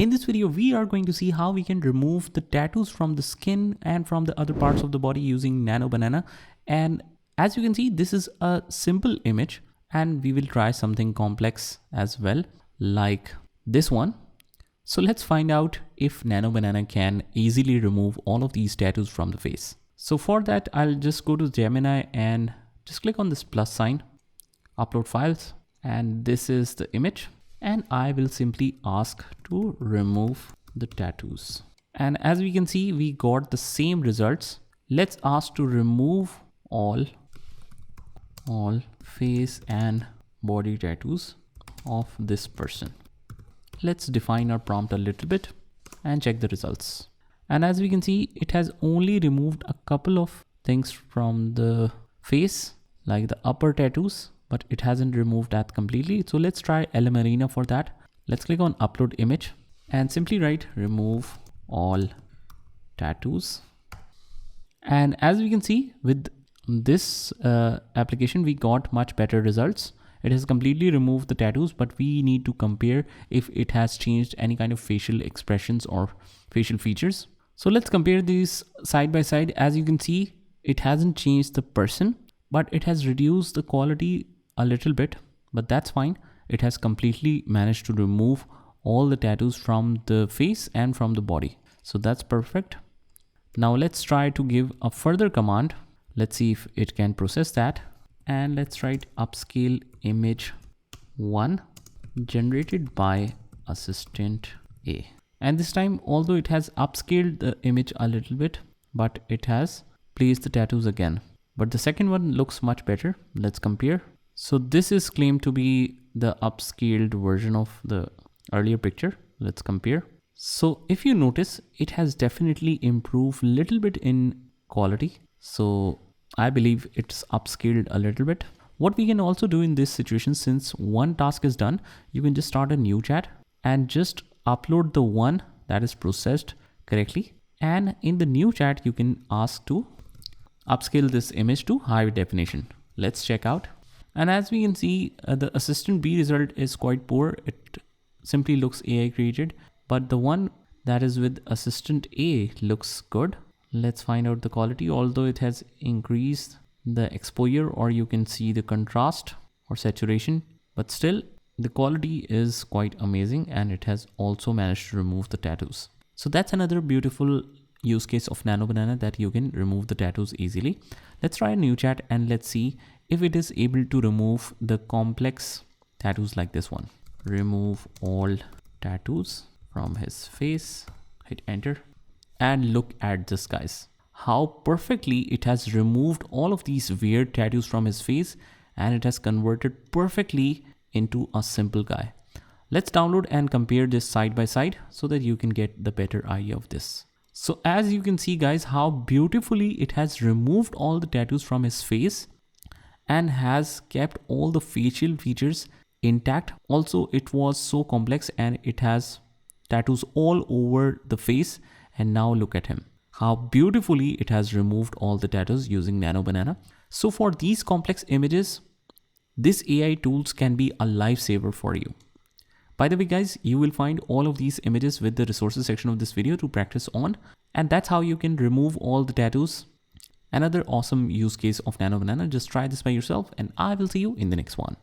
In this video, we are going to see how we can remove the tattoos from the skin and from the other parts of the body using Nano Banana. And as you can see, this is a simple image, and we will try something complex as well, like this one. So let's find out if Nano Banana can easily remove all of these tattoos from the face. So for that, I'll just go to Gemini and just click on this plus sign, upload files, and this is the image. And I will simply ask to remove the tattoos. And as we can see, we got the same results. Let's ask to remove all face and body tattoos of this person. Let's define our prompt a little bit and check the results. And as we can see, it has only removed a couple of things from the face, like the upper tattoos, but it hasn't removed that completely. So let's try LM Arena for that. Let's click on upload image and simply write remove all tattoos. And as we can see, with this application, we got much better results. It has completely removed the tattoos, but we need to compare if it has changed any kind of facial expressions or facial features. So let's compare these side by side. As you can see, it hasn't changed the person, but it has reduced the quality a little bit, but that's fine. It has completely managed to remove all the tattoos from the face and from the body. So that's perfect. Now let's try to give a further command. Let's see if it can process that. And let's write upscale image 1 generated by assistant A. And this time, although it has upscaled the image a little bit, but it has placed the tattoos again. But the second one looks much better. Let's compare. So this is claimed to be the upscaled version of the earlier picture. Let's compare. So if you notice, it has definitely improved a little bit in quality. So I believe it's upscaled a little bit. What we can also do in this situation, since one task is done, you can just start a new chat and just upload the one that is processed correctly. And in the new chat, you can ask to upscale this image to high definition. Let's check out. And as we can see, the assistant B result is quite poor. It simply looks AI created, but the one that is with assistant A looks good. Let's find out the quality. Although it has increased the exposure, or you can see the contrast or saturation, but still the quality is quite amazing, and it has also managed to remove the tattoos. So that's another beautiful use case of Nano Banana, that you can remove the tattoos easily. Let's try a new chat and let's see if it is able to remove the complex tattoos like this one. Remove all tattoos from his face, hit enter. And look at this, guys, how perfectly it has removed all of these weird tattoos from his face, and it has converted perfectly into a simple guy. Let's download and compare this side by side so that you can get the better idea of this. So as you can see, guys, how beautifully it has removed all the tattoos from his face and has kept all the facial features intact. Also, it was so complex and it has tattoos all over the face. And now look at him, how beautifully it has removed all the tattoos using Nano Banana. So for these complex images, this AI tools can be a lifesaver for you. By the way, guys, you will find all of these images with the resources section of this video to practice on. And that's how you can remove all the tattoos. Another awesome use case of Nano Banana. Just try this by yourself, and I will see you in the next one.